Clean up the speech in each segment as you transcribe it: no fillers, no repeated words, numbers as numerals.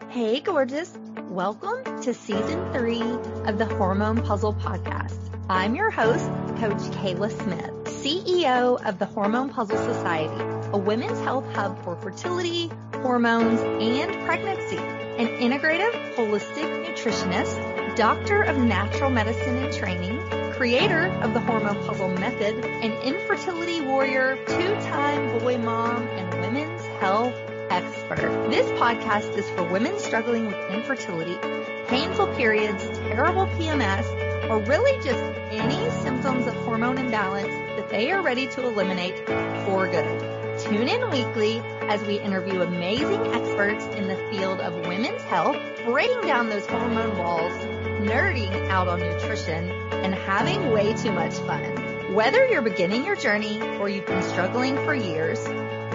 Hey, gorgeous. Welcome to Season 3 of the Hormone P.U.Z.Z.L.E Podcast. I'm your host, Coach Kayla Smith, CEO of the Hormone P.U.Z.Z.L Society, a women's health hub for fertility, hormones, and pregnancy, an integrative, holistic nutritionist, doctor of natural medicine and training, creator of the Hormone P.U.Z.Z.L method, an infertility warrior, two-time boy mom, and women's health expert. This podcast is for women struggling with infertility, painful periods, terrible PMS, or really just any symptoms of hormone imbalance that they are ready to eliminate for good. Tune in weekly as we interview amazing experts in the field of women's health, breaking down those hormone walls, nerding out on nutrition, and having way too much fun. Whether you're beginning your journey or you've been struggling for years,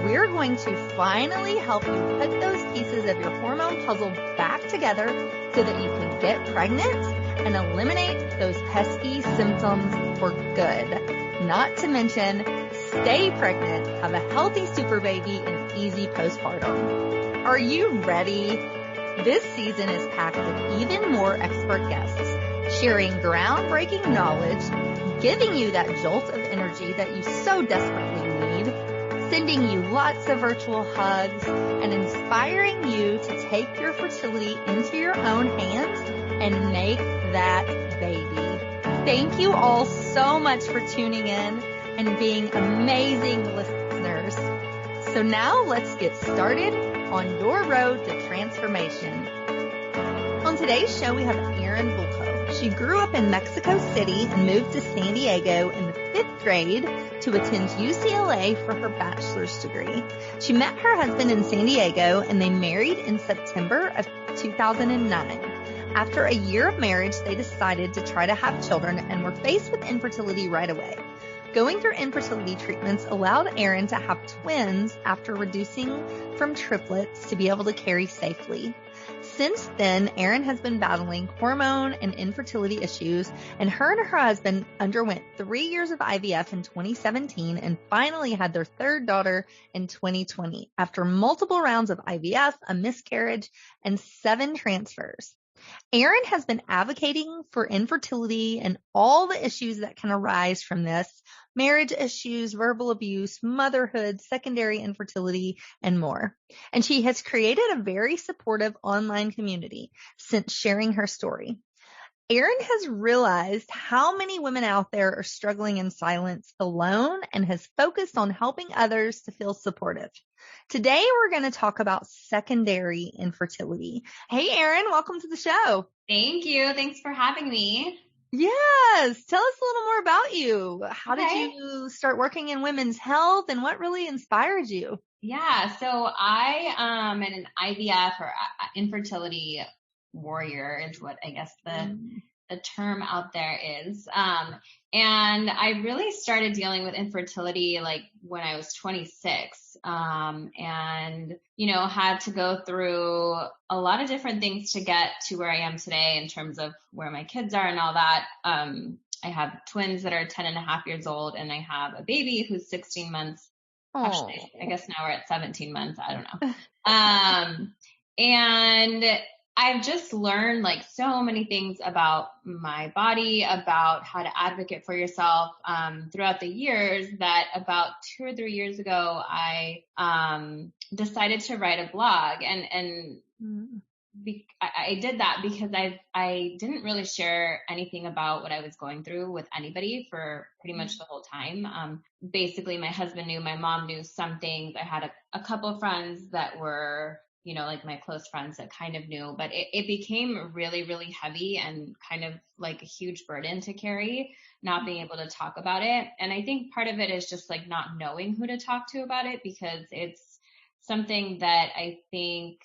we're going to finally help you put those pieces of your hormone puzzle back together so that you can get pregnant and eliminate those pesky symptoms for good. Not to mention, stay pregnant, have a healthy super baby, and easy postpartum. Are you ready? This season is packed with even more expert guests, sharing groundbreaking knowledge, giving you that jolt of energy that you so desperately need, sending you lots of virtual hugs, and inspiring you to take your fertility into your own hands and make that baby. Thank you all so much for tuning in and being amazing listeners. So now let's get started on your road to transformation. On today's show, we have Erin Bulcao. She grew up in Mexico City and moved to San Diego in the 5th grade to attend UCLA for her bachelor's degree. She met her husband in San Diego and they married in September of 2009. After a year of marriage, they decided to try to have children and were faced with infertility right away. Going through infertility treatments allowed Erin to have twins after reducing from triplets to be able to carry safely. Since then, Erin has been battling hormone and infertility issues, and her husband underwent 3 years of IVF in 2017 and finally had their third daughter in 2020 after multiple rounds of IVF, a miscarriage, and 7 transfers. Erin has been advocating for infertility and all the issues that can arise from this: marriage issues, verbal abuse, motherhood, secondary infertility, and more. And she has created a very supportive online community since sharing her story. Erin has realized how many women out there are struggling in silence alone and has focused on helping others to feel supportive. Today, we're going to talk about secondary infertility. Hey, Erin, welcome to the show. Thank you. Thanks for having me. Yes. Tell us a little more about you. How did you start working in women's health and what really inspired you? Yeah. So I am an IVF or infertility warrior is what I guess the term out there is. And I really started dealing with infertility like when I was 26, and, had to go through a lot of different things to get to where I am today in terms of where my kids are and all that. I have twins that are 10 and a half years old, and I have a baby who's 16 months. Aww. Actually, I guess now we're at 17 months. I don't know. And I've just learned like so many things about my body, about how to advocate for yourself throughout the years, that about 2 or 3 years ago, I decided to write a blog. And I did that because I didn't really share anything about what I was going through with anybody for pretty much the whole time. Basically, my husband knew, my mom knew some things. I had a couple of friends that were like my close friends that kind of knew, but it became really, really heavy and kind of like a huge burden to carry, not being able to talk about it. And I think part of it is just like not knowing who to talk to about it, because it's something that I think,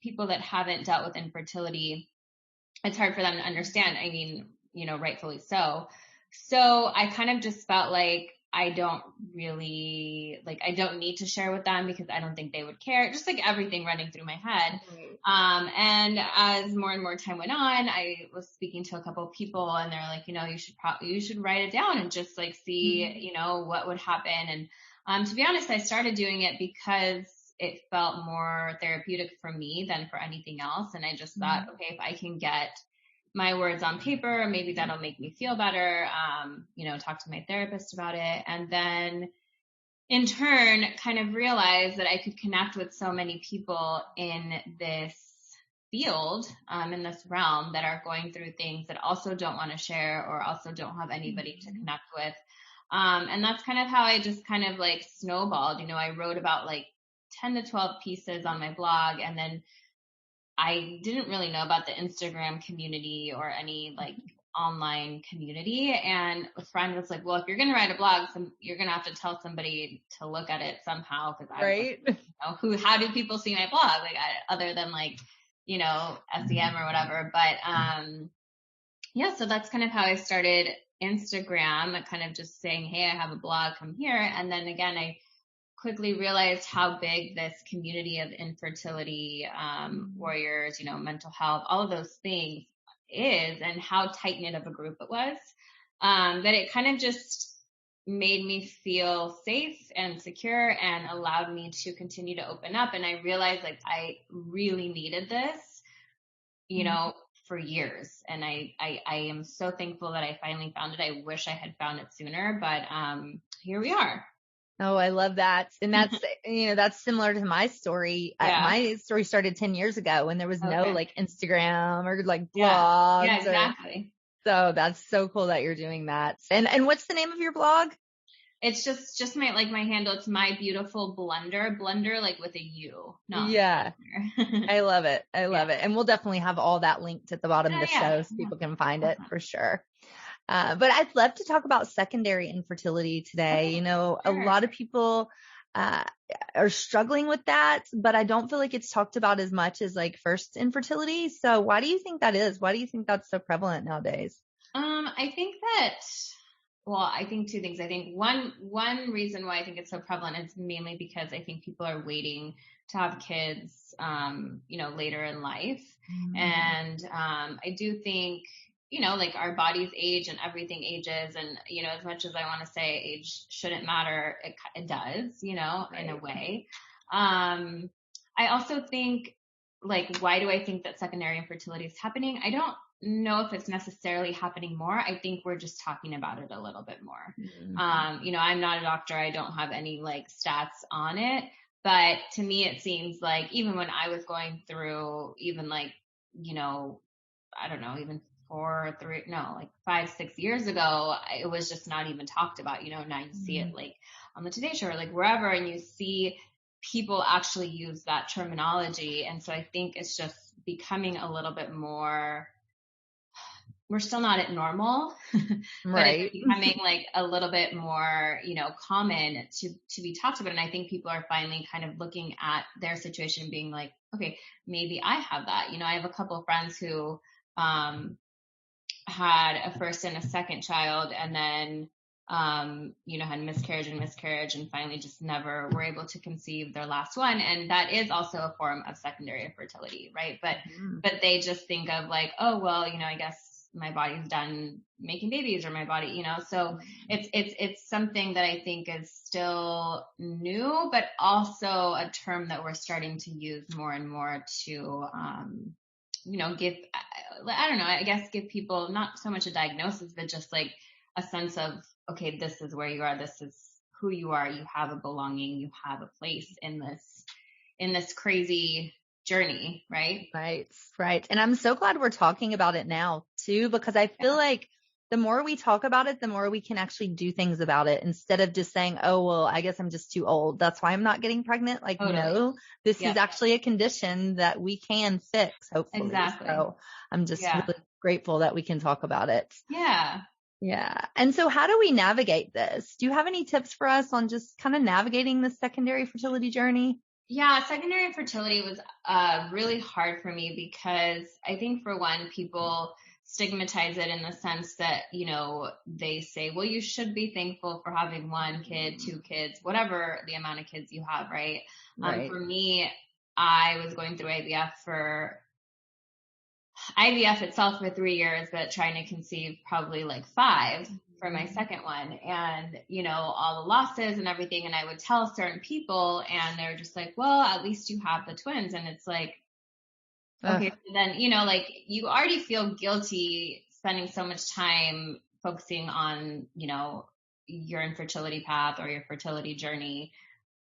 people that haven't dealt with infertility, it's hard for them to understand. I mean, rightfully so. So I kind of just felt like I don't need to share with them because I don't think they would care. Just like everything running through my head. Right. And as more and more time went on, I was speaking to a couple of people and they're like, you should write it down and just like see, what would happen. And to be honest, I started doing it because it felt more therapeutic for me than for anything else. And I just thought, okay, if I can get my words on paper, maybe that'll make me feel better. Talk to my therapist about it. And then in turn, kind of realized that I could connect with so many people in this field, in this realm, that are going through things that also don't want to share or also don't have anybody to connect with. And that's kind of how I just kind of like snowballed. I wrote about like 10 to 12 pieces on my blog, and then I didn't really know about the Instagram community or any like online community. And a friend was like, well, if you're going to write a blog, you're going to have to tell somebody to look at it somehow. Cause I how do people see my blog? Like other than like, SEM or whatever. But, so that's kind of how I started Instagram, kind of just saying, hey, I have a blog, come here. And then again, I quickly realized how big this community of infertility, warriors, mental health, all of those things is, and how tight knit of a group it was, that it kind of just made me feel safe and secure and allowed me to continue to open up. And I realized like I really needed this, for years. And I am so thankful that I finally found it. I wish I had found it sooner, but here we are. Oh, I love that. And that's, that's similar to my story. Yeah. My story started 10 years ago when there was no like Instagram or like blogs. Yeah, exactly. So that's so cool that you're doing that. And what's the name of your blog? It's just my handle. It's My Beautiful Blender like with a U. Yeah. I love it. I love it. And we'll definitely have all that linked at the bottom of the show so people can find it for sure. But I'd love to talk about secondary infertility today. Sure. A lot of people are struggling with that, but I don't feel like it's talked about as much as like first infertility. So why do you think that is? Why do you think that's so prevalent nowadays? I think two things. I think one reason why I think it's so prevalent is mainly because I think people are waiting to have kids, later in life. And I do think, like our bodies age and everything ages. And, as much as I want to say age shouldn't matter, it does, in a way. I also think, like, why do I think that secondary infertility is happening? I don't know if it's necessarily happening more. I think we're just talking about it a little bit more. I'm not a doctor. I don't have any like stats on it, but to me, it seems like even when I was going through even like, I don't know, even 5, 6 years ago, it was just not even talked about, now you see it like on the Today Show or like wherever, and you see people actually use that terminology. And so I think it's just becoming a little bit more, we're still not at normal, but it's becoming like a little bit more, common to be talked about. And I think people are finally kind of looking at their situation and being like, okay, maybe I have that. I have a couple of friends who, had a first and a second child and then, had miscarriage and finally just never were able to conceive their last one. And that is also a form of secondary infertility, right? But they just think of like, oh, well, I guess my body's done making babies or my body, so it's something that I think is still new, but also a term that we're starting to use more and more to, give, I don't know, I guess give people not so much a diagnosis, but just like a sense of, okay, this is where you are. This is who you are. You have a belonging. You have a place in this crazy journey, right? Right. And I'm so glad we're talking about it now too, because I feel like the more we talk about it, the more we can actually do things about it instead of just saying, oh, well, I guess I'm just too old. That's why I'm not getting pregnant. Like, no, this is actually a condition that we can fix, hopefully. Exactly. So I'm just really grateful that we can talk about it. Yeah. Yeah. And so how do we navigate this? Do you have any tips for us on just kind of navigating the secondary fertility journey? Yeah, secondary infertility was really hard for me because I think for one, people stigmatize it in the sense that, they say, well, you should be thankful for having 1 kid, 2 kids, whatever the amount of kids you have, right? For me, I was going through IVF itself for 3 years, but trying to conceive probably like 5. for my second one, and, you know, all the losses and everything. And I would tell certain people and they're just like, well, at least you have the twins. And it's like, okay, so then, you know, like you already feel guilty spending so much time focusing on, you know, your infertility path or your fertility journey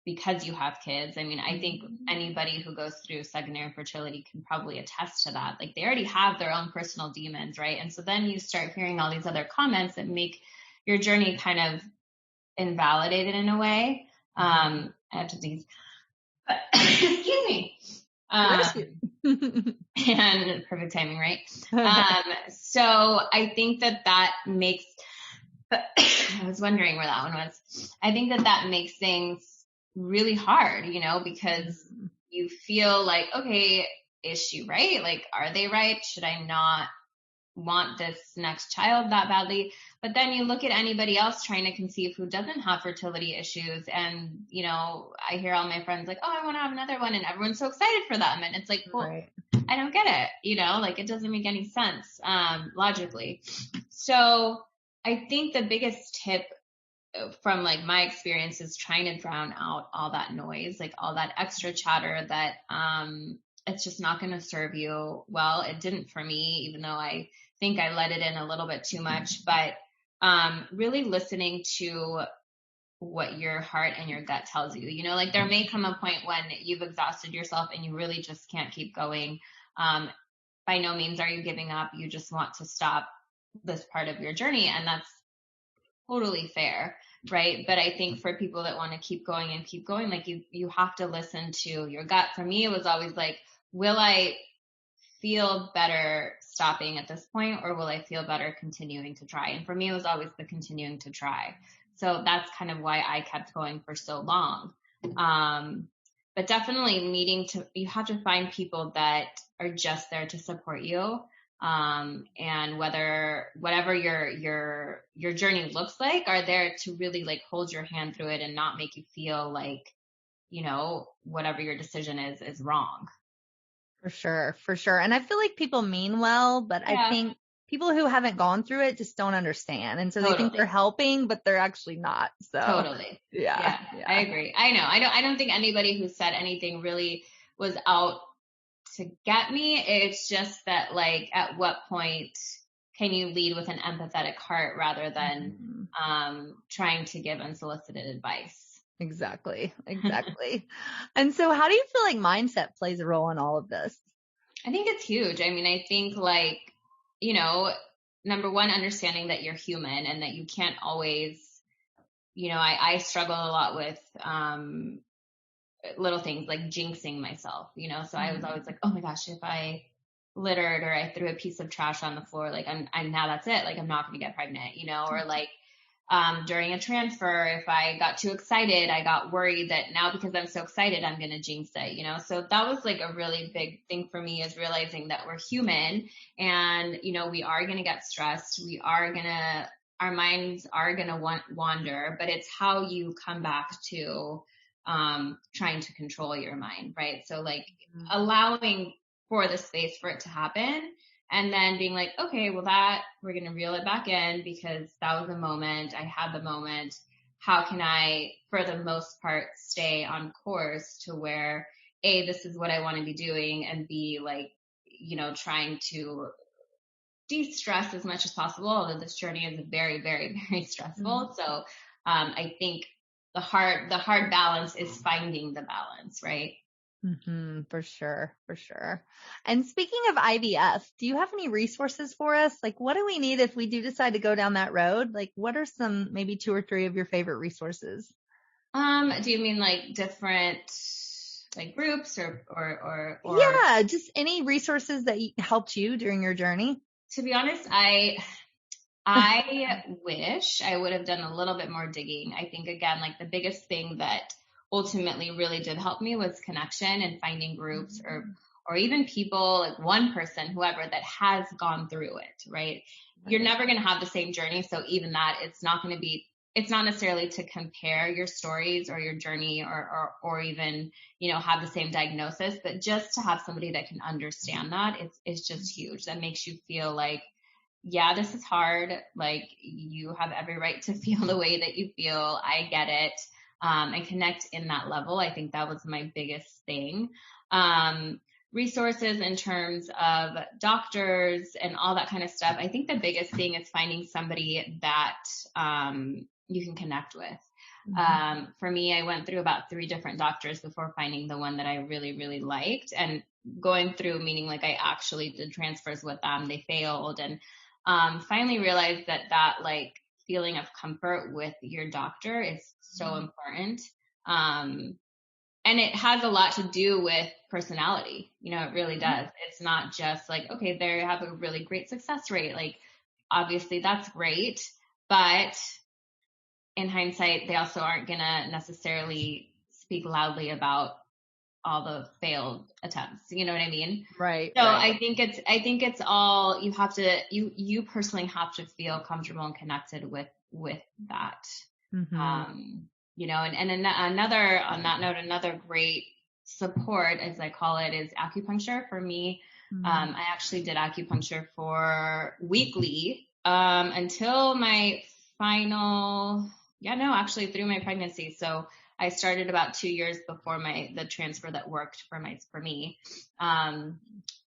because you have kids. I mean, I think anybody who goes through secondary infertility can probably attest to that. Like they already have their own personal demons, right? And so then you start hearing all these other comments that make your journey kind of invalidated in a way. I have to sneeze, but excuse me. And perfect timing, right? So I think that makes, I was wondering where that one was. I think that makes things really hard, you know, because you feel like, okay, is she right? Like, are they right? Should I not want this next child that badly? But then you look at anybody else trying to conceive who doesn't have fertility issues. And, you know, I hear all my friends like, oh, I want to have another one. And everyone's so excited for them. And it's like, well, right. I don't get it. You know, like it doesn't make any sense, logically. So I think the biggest tip from like my experience is trying to drown out all that noise, like all that extra chatter that, it's just not going to serve you well. It didn't for me, even though I think I let it in a little bit too much, but really listening to what your heart and your gut tells you. You know, like there may come a point when you've exhausted yourself and you really just can't keep going. By no means are you giving up. You just want to stop this part of your journey, and that's totally fair, right? But I think for people that want to keep going and keep going, like you have to listen to your gut. For me, it was always like, will I feel better stopping at this point, or will I feel better continuing to try? And for me, it was always the continuing to try. So that's kind of why I kept going for so long. But definitely you have to find people that are just there to support you. And whatever your journey looks like, are there to really like hold your hand through it and not make you feel like, you know, whatever your decision is wrong. For sure. And I feel like people mean well, but I think people who haven't gone through it just don't understand. And so they think they're helping, but they're actually not. So totally. Yeah. I agree. I know. I don't think anybody who said anything really was out to get me. It's just that like, at what point can you lead with an empathetic heart rather than trying to give unsolicited advice? Exactly. And so how do you feel like mindset plays a role in all of this? I think it's huge. I mean, I think like, you know, number one, understanding that you're human and that you can't always, you know, I struggle a lot with, little things like jinxing myself, you know? So I was always like, oh my gosh, if I littered or I threw a piece of trash on the floor, like I'm now that's it. Like I'm not going to get pregnant, you know, or like, during a transfer, if I got too excited, I got worried that now because I'm so excited, I'm going to jinx it, you know? So that was like a really big thing for me, is realizing that we're human and, you know, we are going to get stressed. Our minds are going to wander, but it's how you come back to, trying to control your mind, right? So like allowing for the space for it to happen. And then being like, okay, well we're going to reel it back in because that was a moment. I had the moment. How can I, for the most part, stay on course to where A, this is what I want to be doing, and B, like, you know, trying to de-stress as much as possible. Although this journey is very, very, very stressful. So, I think the hard balance is finding the balance, right? For sure. And speaking of IVF, do you have any resources for us? Like, what do we need if we do decide to go down that road? Like, what are some, maybe 2 or 3 of your favorite resources? Do you mean like different like groups or yeah, just any resources that helped you during your journey? To be honest, I wish I would have done a little bit more digging. I think again, like the biggest thing that ultimately really did help me was connection and finding groups or even people, like one person, whoever that has gone through it, right? You're never going to have the same journey. So even that, it's not necessarily to compare your stories or your journey or even, you know, have the same diagnosis, but just to have somebody that can understand that, it's just huge. That makes you feel like yeah, this is hard. Like, you have every right to feel the way that you feel. I get it. And connect in that level. I think that was my biggest thing. Resources in terms of doctors and all that kind of stuff. I think the biggest thing is finding somebody that you can connect with. For me, I went through about 3 different doctors before finding the one that I really, really liked, and going through, meaning like I actually did transfers with them. They failed, and finally realized that like feeling of comfort with your doctor is so important. And it has a lot to do with personality. You know, it really does. It's not just like, okay, they have a really great success rate. Like, obviously that's great, but in hindsight, they also aren't going to necessarily speak loudly about all the failed attempts. You know what I mean? Right. So right. I think it's all, you have to, you personally have to feel comfortable and connected with that. You know, and another, on that note, another great support, as I call it, is acupuncture. For me, I actually did acupuncture for weekly until my final, through my pregnancy. So I started about 2 years before the transfer that worked for me. And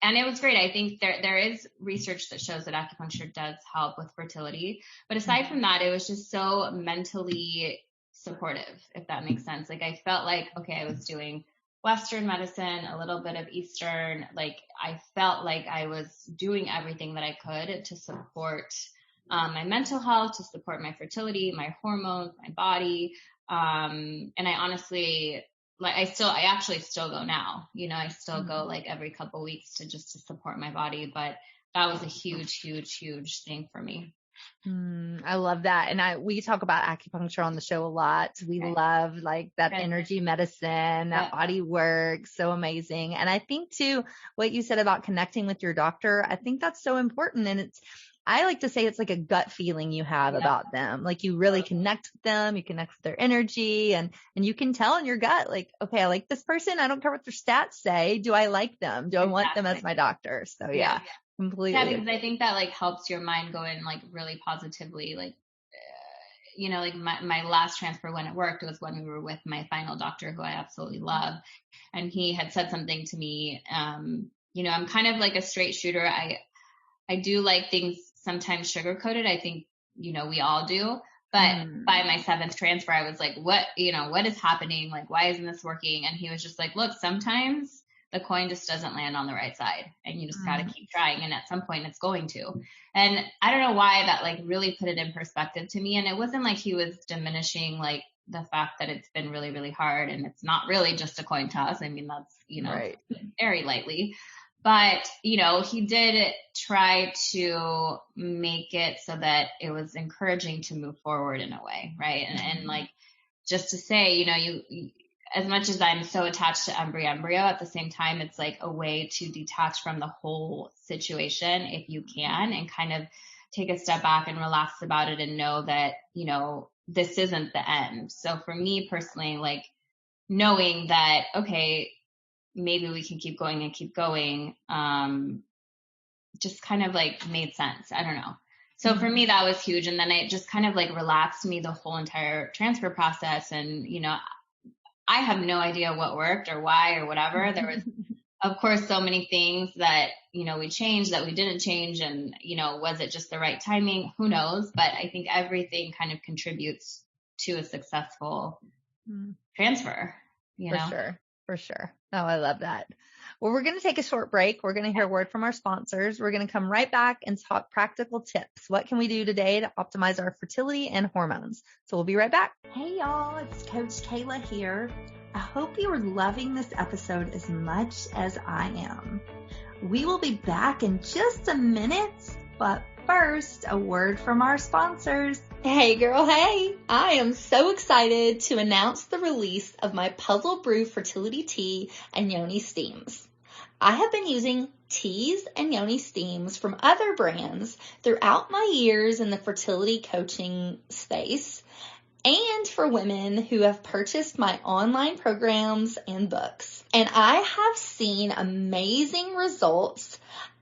it was great. I think there is research that shows that acupuncture does help with fertility. But aside from that, it was just so mentally supportive, if that makes sense. Like, I felt like, okay, I was doing Western medicine, a little bit of Eastern. Like, I felt like I was doing everything that I could to support my mental health, to support my fertility, my hormones, my body. And I honestly, like, I actually still go now. You know, I still go like every couple weeks to support my body. But that was a huge, huge, huge thing for me. I love that. And we talk about acupuncture on the show a lot. We love like that energy medicine, that body work. So amazing. And I think too, what you said about connecting with your doctor, I think that's so important. And I like to say it's like a gut feeling you have about them. Like, you really connect with them, you connect with their energy, and you can tell in your gut, like, okay, I like this person. I don't care what their stats say. Do I like them? Do I want them as my doctor? So completely. Yeah, because I think that like helps your mind go in like really positively. Like, you know, like my last transfer, when it worked, was when we were with my final doctor, who I absolutely love. And he had said something to me, you know, I'm kind of like a straight shooter. I do like things sometimes sugar coated. I think, you know, we all do. But by my 7th transfer, I was like, what is happening? Like, why isn't this working? And he was just like, look, sometimes the coin just doesn't land on the right side, and you just got to keep trying. And at some point it's going to. And I don't know why that like really put it in perspective to me. And it wasn't like he was diminishing like the fact that it's been really, really hard, and it's not really just a coin toss. I mean, that's, you know, very lightly. But, you know, he did try to make it so that it was encouraging to move forward in a way. Right. And like, just to say, you know, you as much as I'm so attached to embryo, at the same time, it's like a way to detach from the whole situation if you can, and kind of take a step back and relax about it and know that, you know, this isn't the end. So for me personally, like, knowing that, okay, maybe we can keep going and keep going, just kind of like made sense. I don't know. So for me, that was huge. And then it just kind of like relaxed me the whole entire transfer process. And, you know, I have no idea what worked or why or whatever. There was, of course, so many things that, you know, we changed, that we didn't change. And, you know, was it just the right timing? Who knows? But I think everything kind of contributes to a successful transfer, you know? For sure. Oh, I love that. Well, we're going to take a short break. We're going to hear a word from our sponsors. We're going to come right back and talk practical tips. What can we do today to optimize our fertility and hormones? So we'll be right back. Hey y'all, it's Coach Kayla here. I hope you are loving this episode as much as I am. We will be back in just a minute, but first, a word from our sponsors. Hey girl, hey! I am so excited to announce the release of my Puzzle Brew Fertility Tea and Yoni Steams. I have been using teas and Yoni Steams from other brands throughout my years in the fertility coaching space, and for women who have purchased my online programs and books. And I have seen amazing results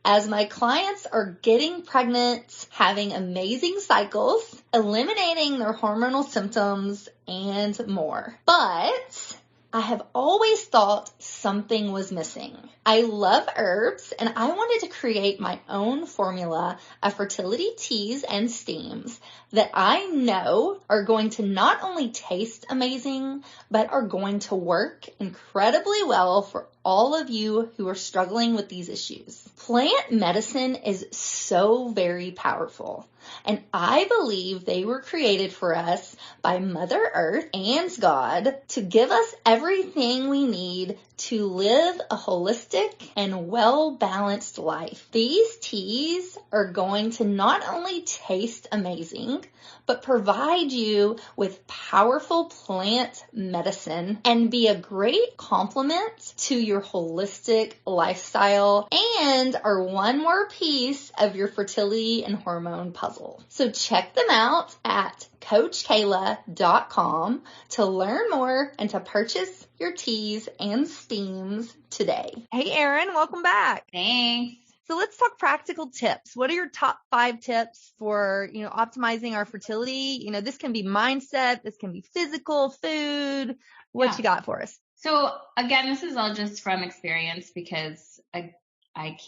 as my clients are getting pregnant, having amazing cycles, eliminating their hormonal symptoms, and more. But I have always thought something was missing. I love herbs, and I wanted to create my own formula of fertility teas and steams that I know are going to not only taste amazing, but are going to work incredibly well for all of you who are struggling with these issues. Plant medicine is so very powerful, and I believe they were created for us by Mother Earth and God to give us everything we need to live a holistic and well-balanced life. These teas are going to not only taste amazing, but provide you with powerful plant medicine and be a great complement to your holistic lifestyle and are one more piece of your fertility and hormone puzzle. So check them out at CoachKayla.com to learn more and to purchase your teas and steams today. Hey, Erin, welcome back. Thanks. So let's talk practical tips. What are your top 5 tips for, optimizing our fertility? This can be mindset, this can be physical, food. What you got for us? So again, this is all just from experience because I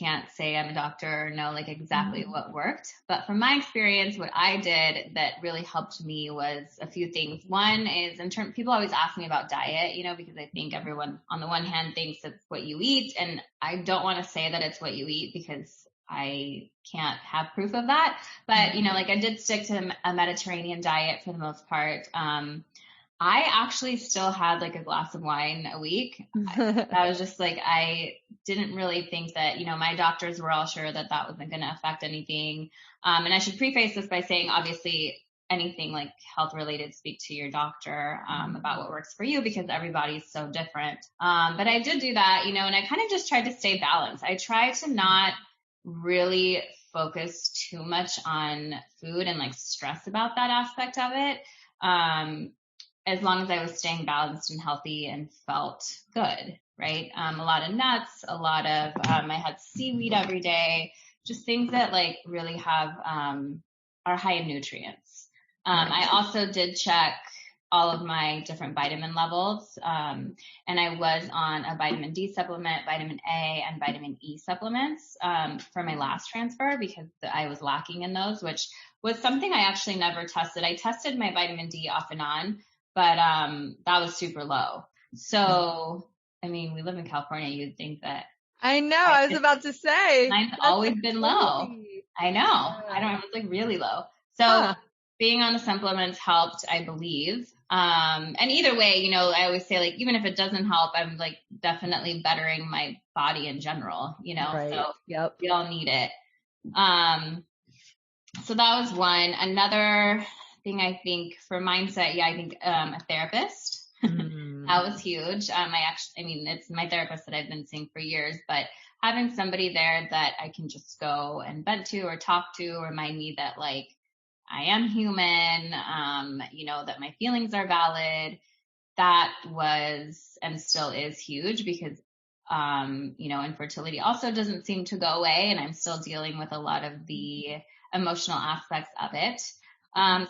can't say I'm a doctor or know exactly what worked. But from my experience, what I did that really helped me was a few things. One is people always ask me about diet, because I think everyone on the one hand thinks it's what you eat. And I don't want to say that it's what you eat because I can't have proof of that. But, I did stick to a Mediterranean diet for the most part. I actually still had a glass of wine a week. I was just I didn't really think that, my doctors were all sure that wasn't going to affect anything. And I should preface this by saying, obviously, anything health related, speak to your doctor about what works for you because everybody's so different. But I did do that, and I kind of just tried to stay balanced. I tried to not really focus too much on food and stress about that aspect of it. As long as I was staying balanced and healthy and felt good, right? A lot of nuts, a lot of, I had seaweed every day, just things that really have, are high in nutrients. I also did check all of my different vitamin levels. And I was on a vitamin D supplement, vitamin A, and vitamin E supplements, for my last transfer because I was lacking in those, which was something I actually never tested. I tested my vitamin D off and on, but that was super low. So, we live in California. You'd think that. I know. I was about to say. Mine's always been low. I know. Yeah. I don't know. It was really low. So being on the supplements helped, I believe. And either way, I always say even if it doesn't help, I'm definitely bettering my body in general, Right. So we all need it. So that was one. Another thing I think for mindset, I think a therapist. That was huge. It's my therapist that I've been seeing for years, but having somebody there that I can just go and vent to or talk to, remind me that I am human, that my feelings are valid. That was and still is huge because, infertility also doesn't seem to go away, and I'm still dealing with a lot of the emotional aspects of it.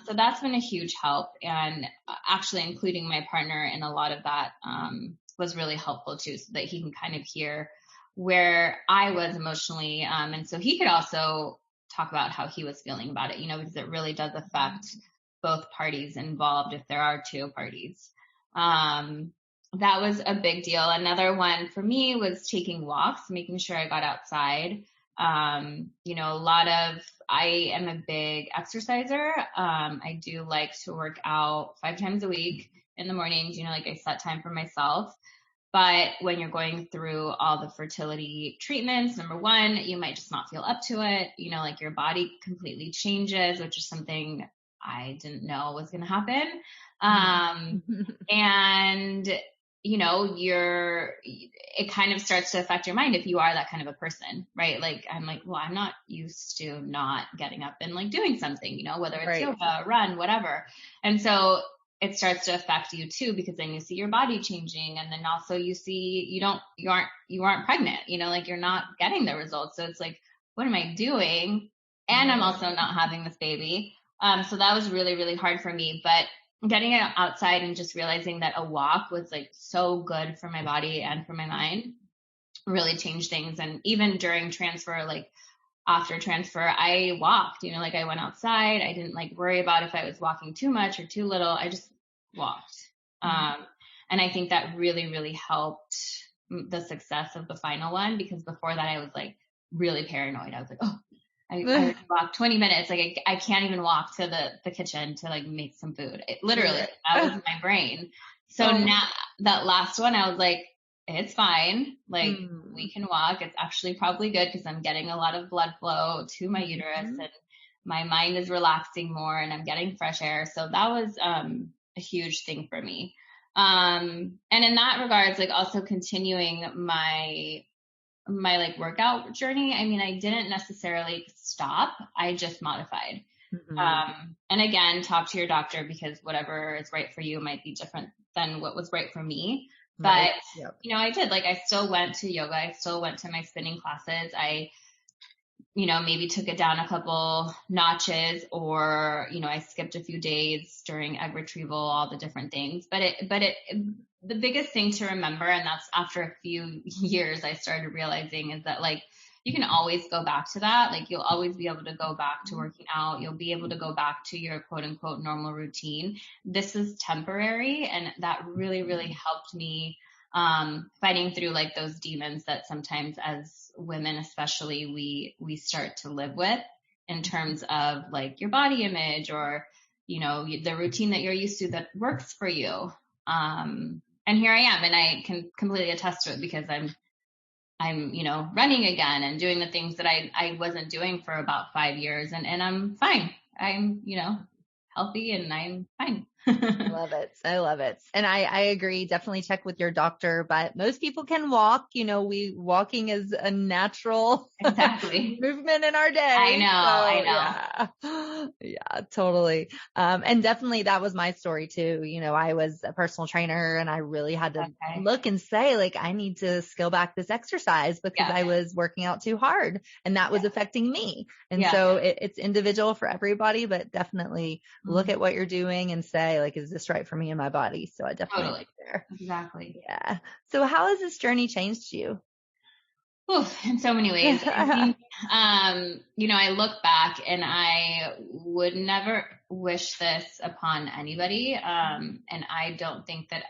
So that's been a huge help, and actually including my partner in a lot of that was really helpful too, so that he can kind of hear where I was emotionally, and so he could also talk about how he was feeling about it, because it really does affect both parties involved if there are two parties. That was a big deal. Another one for me was taking walks, making sure I got outside. I am a big exerciser. I do like to work out 5 times a week in the mornings, I set time for myself. But when you're going through all the fertility treatments, number one, you might just not feel up to it. Your body completely changes, which is something I didn't know was going to happen. And it kind of starts to affect your mind if you are that kind of a person, right? I'm not used to not getting up and doing something, whether it's yoga, run, whatever. And so it starts to affect you too, because then you see your body changing, and then also you see you aren't pregnant, you're not getting the results. So it's what am I doing? And I'm also not having this baby. So that was really, really hard for me. But getting it outside and just realizing that a walk was like so good for my body and for my mind really changed things. And even during transfer, like after transfer, I walked, you know, like I went outside. I didn't like worry about if I was walking too much or too little. I just walked. And I think that really, really helped the success of the final one, because before that I was like really paranoid. I was like, oh, I walked 20 minutes. Like I can't even walk to the kitchen to like make some food. Literally, that was my brain. So now that last one, I was like, it's fine. Like we can walk. It's actually probably good because I'm getting a lot of blood flow to my uterus and my mind is relaxing more and I'm getting fresh air. So that was a huge thing for me. And in that regards, like also continuing my like workout journey. I mean, I didn't necessarily stop. I just modified. And again, talk to your doctor, because whatever is right for you might be different than what was right for me. But, you know, I did, like, I still went to yoga. I still went to my spinning classes. I, you know, maybe took it down a couple notches, or, you know, I skipped a few days during egg retrieval, all the different things. But the biggest thing to remember, and that's after a few years, I started realizing, is that like, you can always go back to that. Like you'll always be able to go back to working out. You'll be able to go back to your quote unquote normal routine. This is temporary. And that really, really helped me fighting through like those demons that sometimes as women, especially, we start to live with in terms of like your body image, or, you know, the routine that you're used to that works for you. And here I am, and I can completely attest to it, because I'm, you know, running again and doing the things that I wasn't doing for about 5 years, and I'm fine. I'm, you know, healthy and I'm fine. I love it. I love it. And I agree. Definitely check with your doctor, but most people can walk. You know, walking is a natural movement in our day. I know. Yeah, totally. And definitely that was my story too. You know, I was a personal trainer and I really had to look and say, like, I need to scale back this exercise because I was working out too hard and that was affecting me. And so it's individual for everybody, but definitely look at what you're doing and say, like, is this right for me and my body? So I definitely there. Exactly. Yeah. So how has this journey changed you? In so many ways. I think, you know, I look back and I would never wish this upon anybody. And I don't think that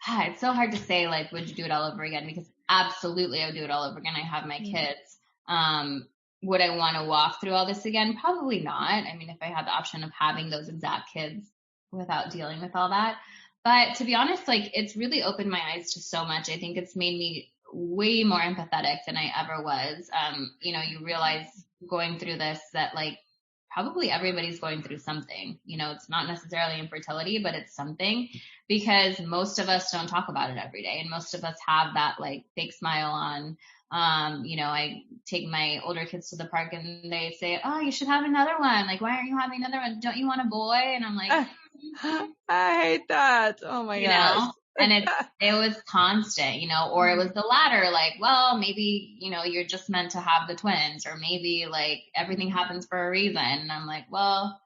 it's so hard to say, like, would you do it all over again? Because absolutely I would do it all over again. I have my kids. Would I want to walk through all this again? Probably not. I mean, if I had the option of having those exact kids without dealing with all that. But to be honest, like, it's really opened my eyes to so much. I think it's made me way more empathetic than I ever was. You know, you realize going through this that, like, probably everybody's going through something. You know, it's not necessarily infertility, but it's something, because most of us don't talk about it every day. And most of us have that, like, fake smile on. You know, I take my older kids to the park and they say, oh, you should have another one. Like, why aren't you having another one? Don't you want a boy? And I'm like, I hate that. Oh my gosh. And it was constant, you know, or it was the latter, like, well, maybe, you know, you're just meant to have the twins, or maybe like everything happens for a reason. And I'm like, well,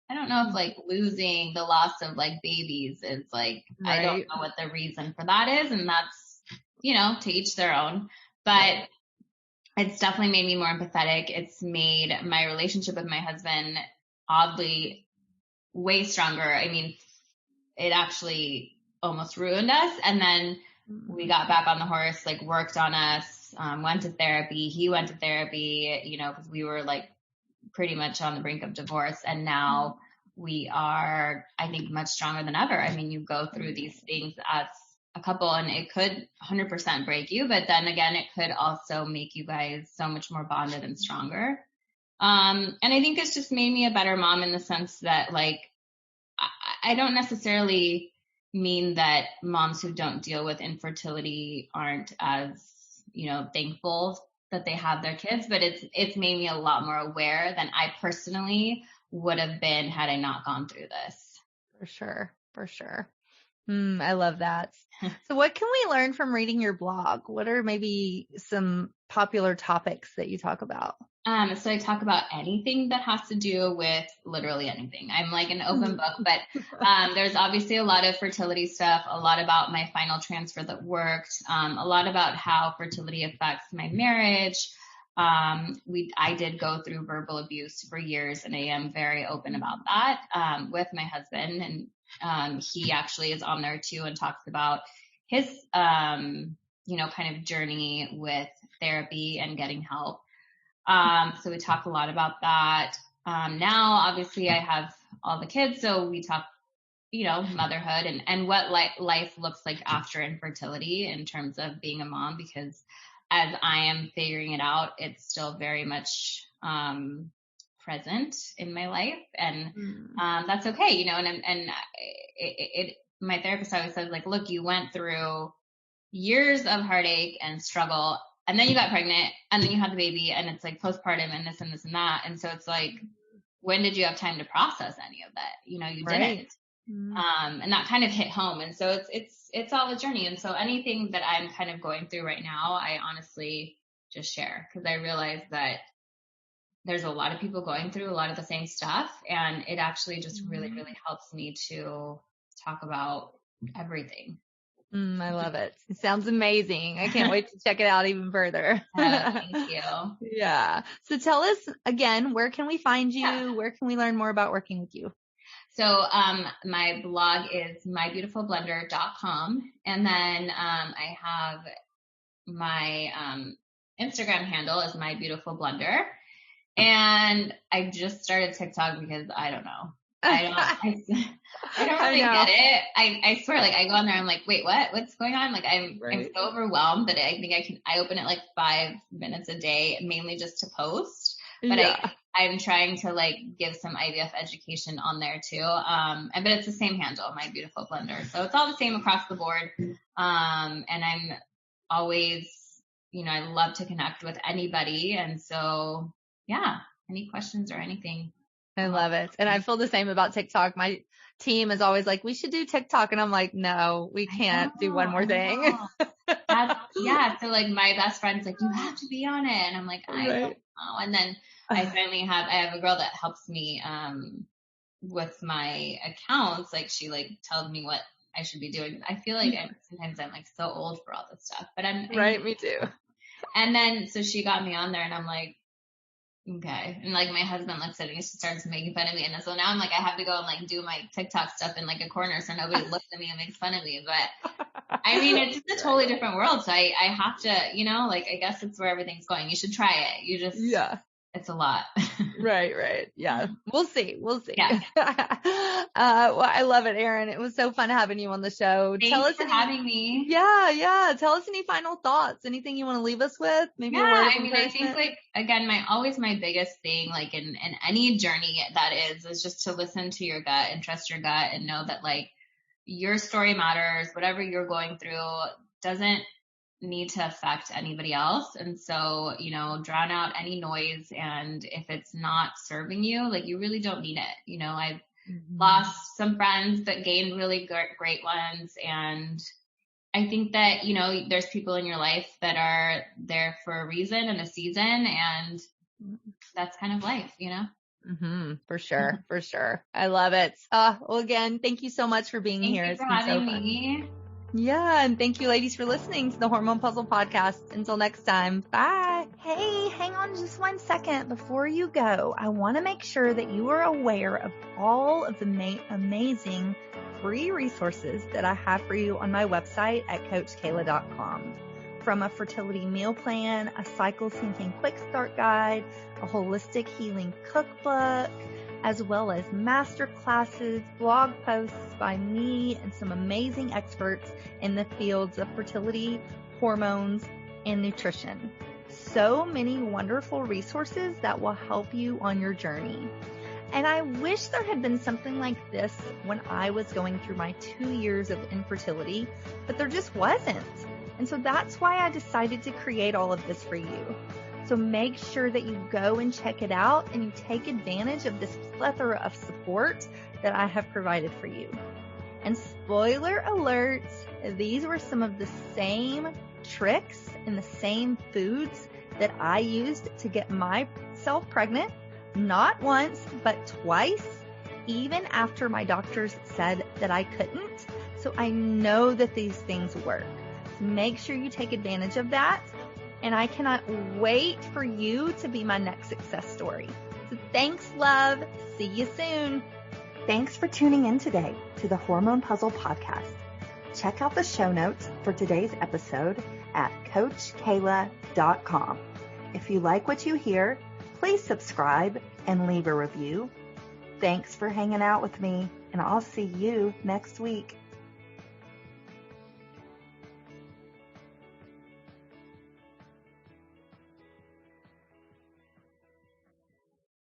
I don't know if like losing the loss of like babies is like, I don't know what the reason for that is. And that's, you know, to each their own. But it's definitely made me more empathetic. It's made my relationship with my husband oddly way stronger. I mean, it actually almost ruined us. And then we got back on the horse, like worked on us, went to therapy. He went to therapy, you know, because we were like pretty much on the brink of divorce. And now we are, I think, much stronger than ever. I mean, you go through these things as a couple and it could 100% break you, but then again, it could also make you guys so much more bonded and stronger. And I think it's just made me a better mom in the sense that, like, I don't necessarily mean that moms who don't deal with infertility aren't as, you know, thankful that they have their kids, but it's made me a lot more aware than I personally would have been had I not gone through this. For sure. For sure. I love that. So what can we learn from reading your blog? What are maybe some popular topics that you talk about? So I talk about anything that has to do with literally anything. I'm like an open book, but there's obviously a lot of fertility stuff, a lot about my final transfer that worked, a lot about how fertility affects my marriage. I did go through verbal abuse for years, and I am very open about that with my husband, and he actually is on there too and talks about his kind of journey with therapy and getting help. So we talk a lot about that. Now, obviously, I have all the kids, so we talk, motherhood and what life looks like after infertility in terms of being a mom, because as I am figuring it out, it's still very much present in my life, and that's okay, my therapist always says, like, look, you went through years of heartache and struggle, and then you got pregnant, and then you had the baby, and it's like postpartum and this and this and that. And so it's like, when did you have time to process any of that? You didn't. And that kind of hit home. And so it's all a journey. And so anything that I'm kind of going through right now, I honestly just share, because I realize that there's a lot of people going through a lot of the same stuff. And it actually just really, really helps me to talk about everything. I love it. It sounds amazing. I can't wait to check it out even further. Thank you. Yeah. So tell us again, where can we find you? Yeah. Where can we learn more about working with you? So my blog is mybeautifulblender.com. And then I have my Instagram handle is mybeautifulblender. And I just started TikTok because I don't know. I don't really get it. I swear, like, I go on there, I'm like, wait, what's going on? Like, I'm so overwhelmed that I think I open it like 5 minutes a day, mainly just to post. But I'm trying to like give some IVF education on there too. But it's the same handle, My Beautiful Blender. So it's all the same across the board. And I'm always, I love to connect with anybody. And so, yeah, any questions or anything. I love it. And I feel the same about TikTok. My team is always like, we should do TikTok. And I'm like, no, we can't do one more thing. So like my best friend's like, you have to be on it. And I'm like, I don't know. And then I have a girl that helps me with my accounts. Like she like tells me what I should be doing. I feel like sometimes I'm like so old for all this stuff, but me too. And then, so she got me on there and I'm like, okay. And like my husband looks at it and she starts making fun of me. And so now I'm like, I have to go and like do my TikTok stuff in like a corner so nobody looks at me and makes fun of me. But I mean, it's just a totally different world. So I have to, like, I guess it's where everything's going. You should try it. It's a lot. Right. Yeah. We'll see. Yeah. Well, I love it, Erin. It was so fun having you on the show. Thanks for having me. Yeah. Tell us any final thoughts, anything you want to leave us with? Maybe a word of encouragement? I think like, again, my biggest thing, like in any journey that is just to listen to your gut and trust your gut and know that like your story matters. Whatever you're going through doesn't need to affect anybody else. And so, drown out any noise. And if it's not serving you, like you really don't need it. I've lost some friends that gained really great ones. And I think that, there's people in your life that are there for a reason and a season. And that's kind of life, For sure. I love it. Well, again, thank you so much for being here. Thank you for having me. Yeah, and thank you ladies for listening to the Hormone Puzzle Podcast. Until next time, bye. Hey, hang on just 1 second before you go. I want to make sure that you are aware of all of the amazing free resources that I have for you on my website at CoachKayla.com. From a fertility meal plan, a cycle syncing quick start guide, a holistic healing cookbook, as well as master classes, blog posts by me and some amazing experts in the fields of fertility, hormones, and nutrition. So many wonderful resources that will help you on your journey. And I wish there had been something like this when I was going through my 2 years of infertility, but there just wasn't. And so that's why I decided to create all of this for you. So make sure that you go and check it out and you take advantage of this plethora of support that I have provided for you. And spoiler alert, these were some of the same tricks and the same foods that I used to get myself pregnant, not once, but twice, even after my doctors said that I couldn't. So I know that these things work. Make sure you take advantage of that. And I cannot wait for you to be my next success story. So thanks, love. See you soon. Thanks for tuning in today to the Hormone Puzzle Podcast. Check out the show notes for today's episode at CoachKayla.com. If you like what you hear, please subscribe and leave a review. Thanks for hanging out with me, and I'll see you next week.